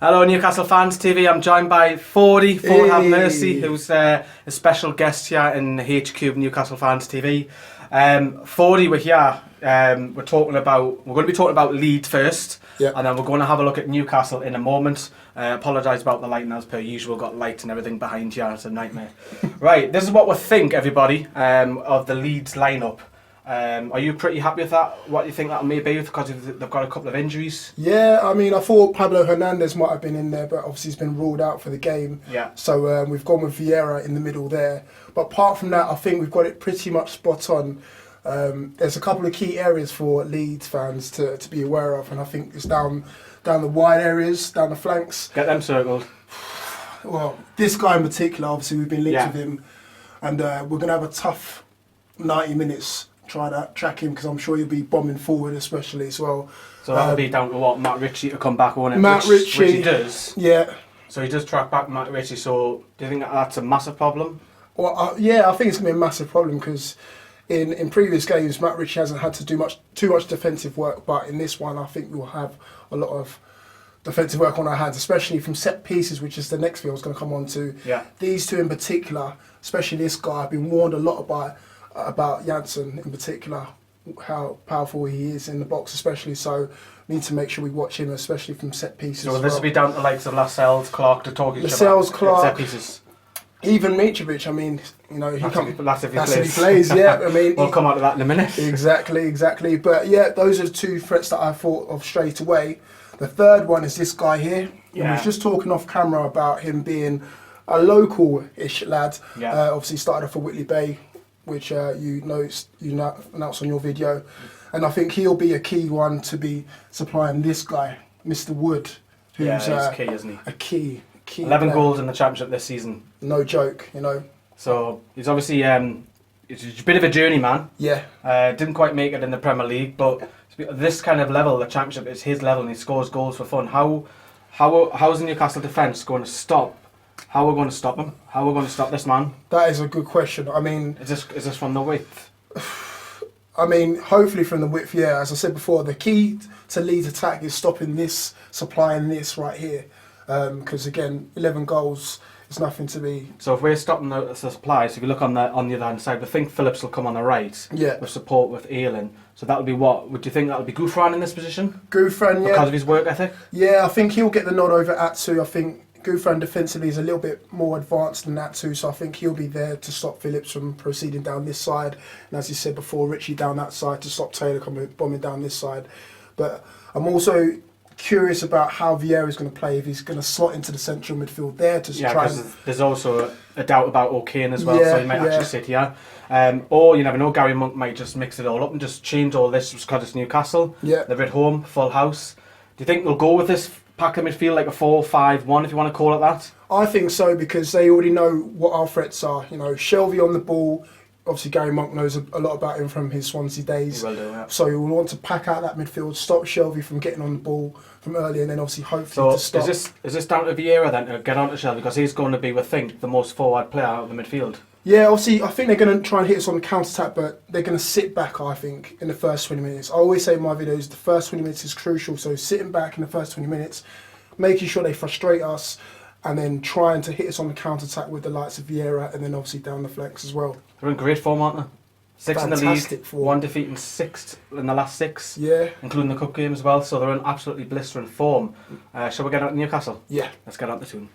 Hello Newcastle Fans TV, I'm joined by Fordey, Ford Have Mercy, who's a special guest here in HQ of Newcastle Fans TV. Fordey, we're here, we're going to be talking about Leeds first, and then we're going to have a look at Newcastle in a moment. Apologise about the lighting as per usual, got lights and everything behind here, it's a nightmare. Right, this is what we think, everybody, of the Leeds lineup. Are you pretty happy with that? What do you think that may be because they've got a couple of injuries? Yeah, I mean, I thought Pablo Hernandez might have been in there, but obviously he's been ruled out for the game. Yeah. So we've gone with Vieira in the middle there. But apart from that, I think we've got it pretty much spot on. There's a couple of key areas for Leeds fans to be aware of, and I think it's down the wide areas, down the flanks. Get them circled. Well, this guy in particular, obviously we've been linked with him, and we're going to have a tough 90 minutes. Try to track him because I'm sure he'll be bombing forward, especially as well. So that'll be down to what Matt Ritchie to come back on it. Matt Ritchie, which he does. Yeah. So he does track back Matt Ritchie. So do you think that's a massive problem? Well, yeah, I think it's gonna be a massive problem because in previous games Matt Ritchie hasn't had to do too much defensive work, but in this one I think we'll have a lot of defensive work on our hands, especially from set pieces, which is the next thing I was going to come on to. Yeah. These two in particular, especially this guy, I've been warned a lot about Janssen in particular, how powerful he is in the box especially, so we need to make sure we watch him, especially from set pieces. So this will be down to the likes of Lascelles, Clark to talk each other. Lascelles, Clark, set pieces. Even Mitrovic, I mean, you know, that's if he plays, yeah. I mean, we'll come on to that in a minute. Exactly. But yeah, those are two threats that I thought of straight away. The third one is this guy here. Yeah. And we was just talking off camera about him being a local-ish lad. Yeah. Obviously started off for Whitley Bay, which you announced on your video, and I think he'll be a key one to be supplying this guy, Mr. Wood, who's he's key, isn't he? A key 11 goals in the championship this season. No joke, you know. So he's obviously he's a bit of a journeyman. Yeah. Didn't quite make it in the Premier League, but this kind of level, the championship is his level, and he scores goals for fun. How's the Newcastle defence going to stop? How are we going to stop him? How are we going to stop this man? That is a good question. I mean, is this from the width? I mean, hopefully from the width. Yeah, as I said before, the key to Leeds' attack is stopping this, supplying this right here. Because again, 11 goals is nothing to be. So if we're stopping the supply, so if you look on the other hand side, we think Phillips will come on the right. Yeah. With support with Ayling. So that'll be what? Would you think that'll be Gouffran in this position? Gouffran, yeah. Because of his work ethic. Yeah, I think he'll get the nod over Atsu. I think Gouffran defensively is a little bit more advanced than that too, so I think he'll be there to stop Phillips from proceeding down this side. And as you said before, Ritchie down that side to stop Taylor bombing down this side. But I'm also curious about how Vieira is going to play, if he's going to slot into the central midfield there to try. Yeah, there's also a doubt about O'Kane as well, so he might actually sit here. Or you never know, Gary Monk might just mix it all up and just change all this because it's Newcastle. Yeah. They're at home, full house. Do you think they'll go with this pack of midfield like a 4-5-1, if you want to call it that? I think so, because they already know what our threats are. You know, Shelvey on the ball. Obviously, Gary Monk knows a lot about him from his Swansea days. He will do, yeah. So you will want to pack out that midfield, stop Shelvey from getting on the ball from early, and then obviously hopefully to stop. Is this down to Vieira then to get onto Shelvey, because he's going to be, we think, the most forward player out of the midfield? Yeah, obviously, I think they're going to try and hit us on the counter-attack, but they're going to sit back, I think, in the first 20 minutes. I always say in my videos, the first 20 minutes is crucial, so sitting back in the first 20 minutes, making sure they frustrate us, and then trying to hit us on the counter-attack with the likes of Vieira, and then obviously down the flanks as well. They're in great form, aren't they? Sixth in the league, form. One defeat and sixth in the last 6. Yeah. Including the cup game as well, so they're in absolutely blistering form. Shall we get on to Newcastle? Yeah. Let's get on to tune.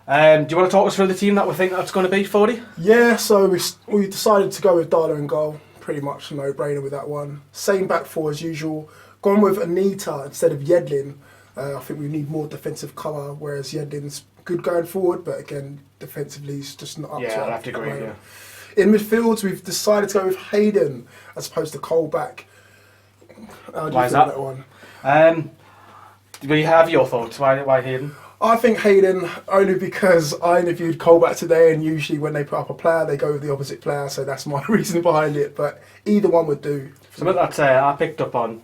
Do you want to talk us through the team that we think that's going to be, Fordey? Yeah, so we decided to go with Darla in goal. Pretty much a no-brainer with that one. Same back four as usual. Gone with Anita instead of Yedlin. I think we need more defensive colour, whereas Yedlin's good going forward, but again, defensively he's just not up to it. Yeah, I have to agree, yeah. In midfield, we've decided to go with Hayden as opposed to Colback. Why is that? One? Do you have your thoughts? Why Hayden? I think Hayden, only because I interviewed Colback today, and usually when they put up a player, they go with the opposite player, so that's my reason behind it, but either one would do. Something that I picked up on,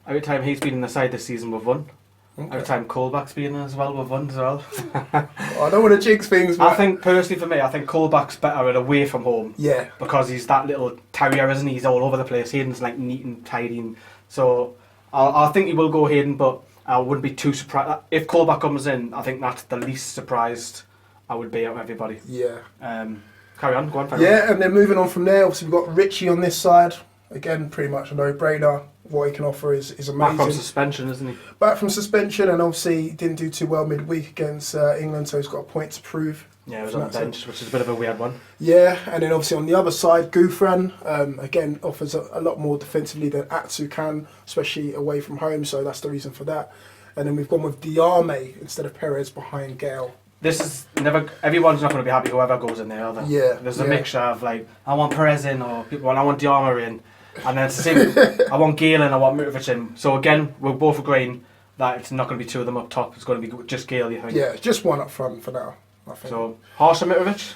every time he's been in the side this season, we've won. Okay. Every time Colback's been in as well, we've won as well. I don't want to jinx things, but I think, personally for me, I think Colback's better at away from home. Yeah. Because he's that little terrier, isn't he? He's all over the place. Hayden's like neat and tidy. So I think he will go Hayden, but I wouldn't be too surprised if Colback comes in. I think that's the least surprised I would be out of everybody. Yeah. Carry on, go on. Yeah, and then moving on from there, obviously we've got Richie on this side. Again, pretty much a no-brainer. What he can offer is amazing. Back from suspension, isn't he? Back from suspension, and obviously didn't do too well midweek against England, so he's got a point to prove. Yeah, he was on the bench, which is a bit of a weird one. Yeah, and then obviously on the other side, Gouffran, again, offers a lot more defensively than Atsu can, especially away from home, so that's the reason for that. And then we've gone with Diame instead of Perez behind Gale. This is never. Everyone's not going to be happy whoever goes in there, are they? Yeah. There's a mixture of like, I want Perez in, or people want, I want Diarma in, and then it's the same. I want Gale in, I want Mitrovic in. So again, we're both agreeing that it's not going to be two of them up top. It's going to be just Gale, you think? Yeah, just one up front for now, I think. So harsh on Mitrovic?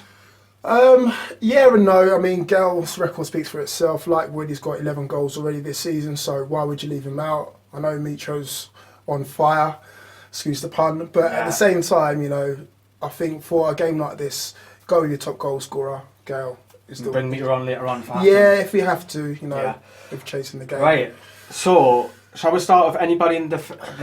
Yeah and no. I mean, Gale's record speaks for itself. Like Wood, he's got 11 goals already this season, so why would you leave him out? I know Mitro's on fire, excuse the pun, but at the same time, you know, I think for a game like this, go with your top goal scorer, Gale. Bring Mitro on later on. Yeah, if we have to, you know, if chasing the game. Right. So, shall we start with anybody in the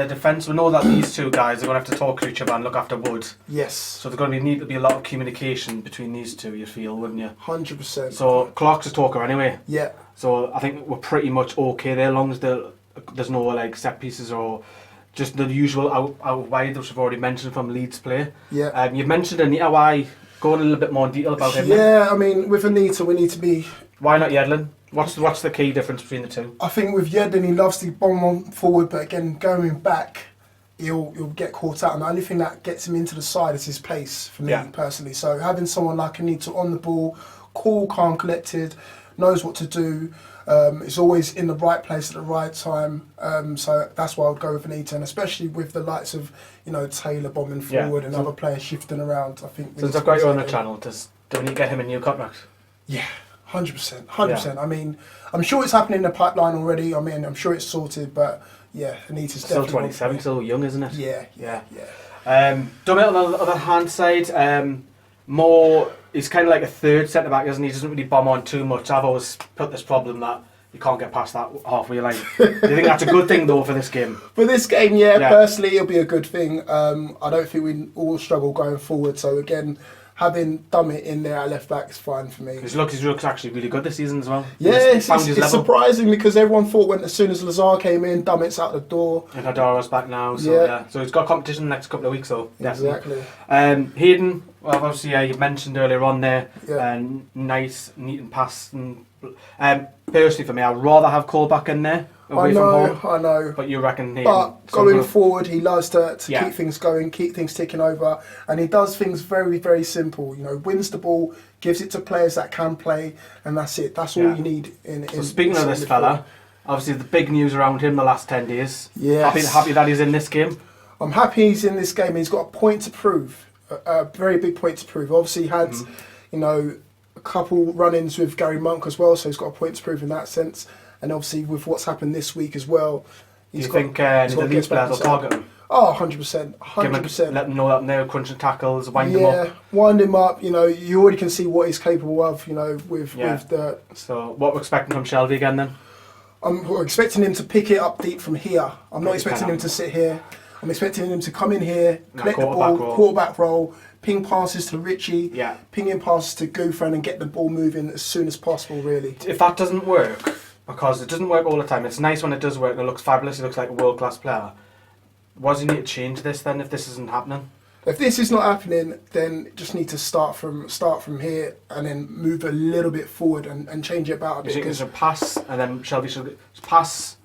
defence? We know that these two guys are going to have to talk to each other and look after Wood. Yes. So there's going to need to be a lot of communication between these two, you feel, wouldn't you? 100%. So Clark's a talker anyway. Yeah. So I think we're pretty much okay there, as long as there's no like set pieces or just the usual out wide, which we've already mentioned from Leeds play. Yeah. You've mentioned Anita. Why? Go in a little bit more in detail about him. Yeah, I mean, with Anita, we need to be... Why not Yedlin? What's the key difference between the two? I think with Yedlin, he loves to bomb on forward, but again, going back, he'll get caught out. And the only thing that gets him into the side is his pace, for me, personally. So having someone like Anita on the ball, cool, calm, collected, knows what to do, is always in the right place at the right time. So that's why I would go with Anita, and especially with the likes of, you know, Taylor bombing forward and other players shifting around. I think. Since I've got you on the channel, don't you get him a new contract? Yeah, 100%, 100%. I mean, I'm sure it's happening in the pipeline already. I mean, I'm sure it's sorted, but yeah, Anita's still definitely 27, still young, isn't it? Yeah. Dummett on the other hand side, more. He's kind of like a third centre back, isn't he? He doesn't really bomb on too much. I've always put this problem that you can't get past that halfway line. Do you think that's a good thing though for this game? For this game, personally, it'll be a good thing. I don't think we all struggle going forward. So again, having Dummett in there at left back is fine for me. His looks actually really good this season as well. Yeah, it's surprising because everyone thought when as soon as Lazar came in, Dummett's out the door. And Hadara's back now, so so he's got competition the next couple of weeks, so definitely. Exactly. Hayden, well, obviously you mentioned earlier on there, nice, neat and pass. And personally for me, I'd rather have Colback in there. I know. But you reckon Hayden? But going forward, he loves to keep things going, keep things ticking over, and he does things very, very simple. You know, wins the ball, gives it to players that can play, and that's it. That's all you need. So speaking of this fella, obviously the big news around him the last 10 days. Yes. Happy that he's in this game. I'm happy he's in this game. He's got a point to prove, a very big point to prove. Obviously, he had, you know, a couple run-ins with Gary Monk as well, so he's got a point to prove in that sense. And obviously, with what's happened this week as well, do you think the Leeds players will target him? Oh, 100%, 100%. Let them know that they're crunching tackles, wind him up. Yeah, wind him up. You know, you already can see what he's capable of. You know, with the. So, what we're expecting from Shelby again then? We're expecting him to pick it up deep from here. I'm not expecting him to sit here. I'm expecting him to come in here, collect the ball, quarterback roll, ping passes to Richie, ping in passes to Gouffran, and get the ball moving as soon as possible. Really. If that doesn't work. Because it doesn't work all the time. It's nice when it does work and it looks fabulous. It looks like a world-class player. What does he need to change this then if this isn't happening? If this is not happening, then just need to start from here and then move a little bit forward and change it about a bit. You think there's a pass and then Shelby should pass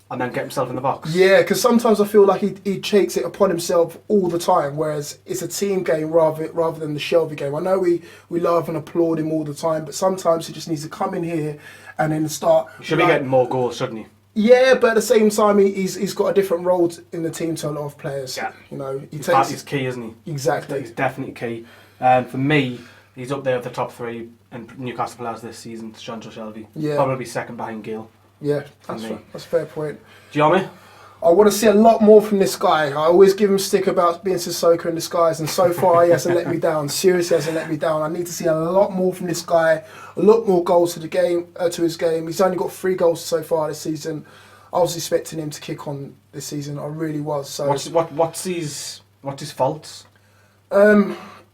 and then get himself in the box? Yeah, because sometimes I feel like he takes it upon himself all the time, whereas it's a team game rather than the Shelby game. I know we love and applaud him all the time, but sometimes he just needs to come in here and then start. He should be getting more goals, shouldn't he? Yeah, but at the same time, he's got a different role in the team to a lot of players. Yeah. You know, he's key, isn't he? Exactly. He's definitely key. For me, he's up there with the top three in Newcastle players this season, Jonjo Shelby. Yeah. Probably second behind Gale. Yeah, that's a fair point. Do you know me? I want to see a lot more from this guy. I always give him stick about being Sissoko in disguise, and so far he hasn't let me down. Seriously, hasn't let me down. I need to see a lot more from this guy, a lot more goals to the game, to his game. He's only got 3 goals so far this season. I was expecting him to kick on this season. I really was. So what's his faults?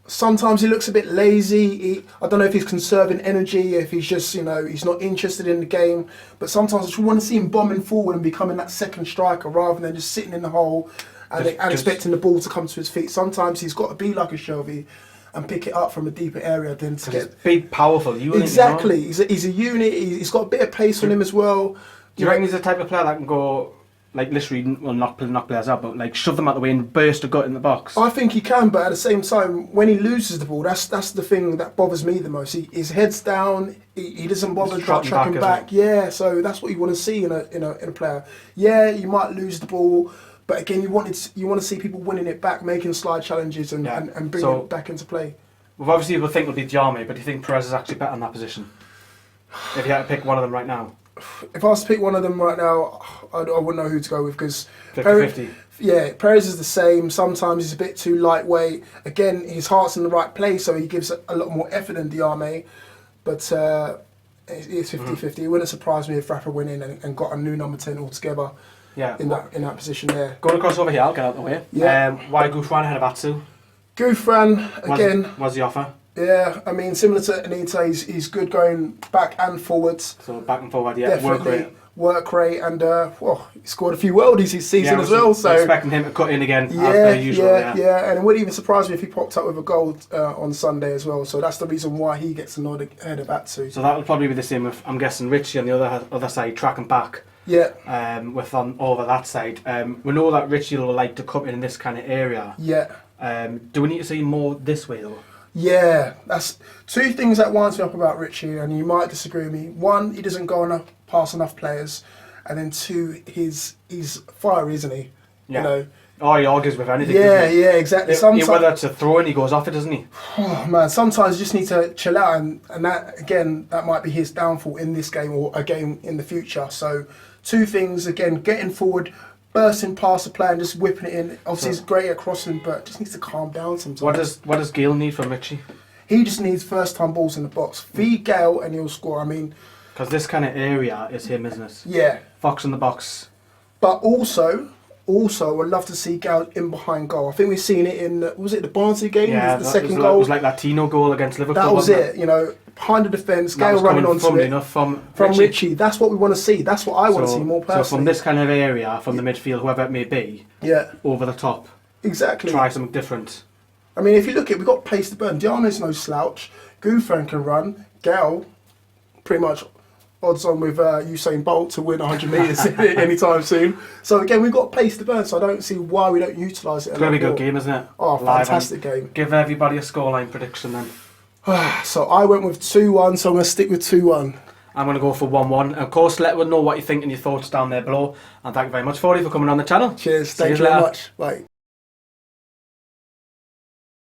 Sometimes he looks a bit lazy. I don't know if he's conserving energy, if he's just, he's not interested in the game. But sometimes I just want to see him bombing forward and becoming that second striker rather than just sitting in the hole and expecting the ball to come to his feet. Sometimes he's got to be like a Shelby and pick it up from a deeper area than to get... big, powerful unit. Exactly. He's a unit. He's got a bit of pace on him as well. Do you reckon he's the type of player that can go... like literally, well, knock players out, but like shove them out the way and burst a gut in the box? I think he can, but at the same time, when he loses the ball, that's the thing that bothers me the most. His head's down. He doesn't bother tracking back. Yeah, so that's what you want to see in a player. Yeah, you might lose the ball, but again, you want to see people winning it back, making slide challenges, and bringing it back into play. Well, obviously, people think it'll be Diame, but do you think Perez is actually better in that position? If you had to pick one of them right now. If I was to pick one of them right now, I wouldn't know who to go with because 50-50. Yeah, Perez is the same. Sometimes he's a bit too lightweight. Again, his heart's in the right place, so he gives a lot more effort than Diame. But it's 50-50. It wouldn't surprise me if Rafa went in and got a new number 10 altogether. Yeah, in that position there. Going across over here, I'll get out of the way. Yeah. Why Gouffran ahead of Atsu? Gouffran again. Was the offer? Yeah, I mean, similar to Anita, he's good going back and forwards. So back and forward, yeah. Definitely. Work rate and he scored a few worldies this season as well. So expecting him to cut in again after usual. Yeah, and it wouldn't even surprise me if he popped up with a goal on Sunday as well. So that's the reason why he gets the nod ahead of Atsu. So that will probably be the same with, I'm guessing, Richie on the other side, tracking back. Yeah. With over that side. We know that Richie will like to come in this kind of area. Yeah. Do we need to see more this way though? Yeah, that's two things that winds me up about Richie, and you might disagree with me. One, he doesn't go past enough players, and then two, he's fiery, isn't he? Yeah. Oh, he argues with anything. Yeah, exactly. Sometimes, whether it's a throw in, he goes off it, doesn't he? Oh man, sometimes you just need to chill out, and that again, that might be his downfall in this game or a game in the future. So, two things again: getting forward, bursting past the player and just whipping it in. Obviously, he's great at crossing, but just needs to calm down sometimes. What does Gale need from Richie? He just needs first-time balls in the box. Feed Gale and he'll score. I mean, because this kind of area is him, isn't it? Yeah. Fox in the box. But also, I'd love to see Gale in behind goal. I think we've seen it in was it the Barnsley game? Yeah, the second goal. It was like that Tino goal against Liverpool. That was it. Behind the defence, Gale running onto it. From Richie. That's what we want to see. That's what I want to see more personally. So from this kind of area, from the midfield, whoever it may be, over the top. Exactly. Try something different. I mean, if you look at it, we've got pace to burn. Diana's no slouch. Gouffran can run. Gale, pretty much odds on with Usain Bolt to win 100 metres anytime soon. So again, we've got pace to burn, so I don't see why we don't utilise it. It's going to be a good game, isn't it? Oh, fantastic game. Give everybody a scoreline prediction then. So I went with 2-1, so I'm going to stick with 2-1. I'm going to go for 1-1. Of course, let us know what you think and your thoughts down there below. And thank you very much, Fordey, for coming on the channel. Cheers. Thank you very much. Bye.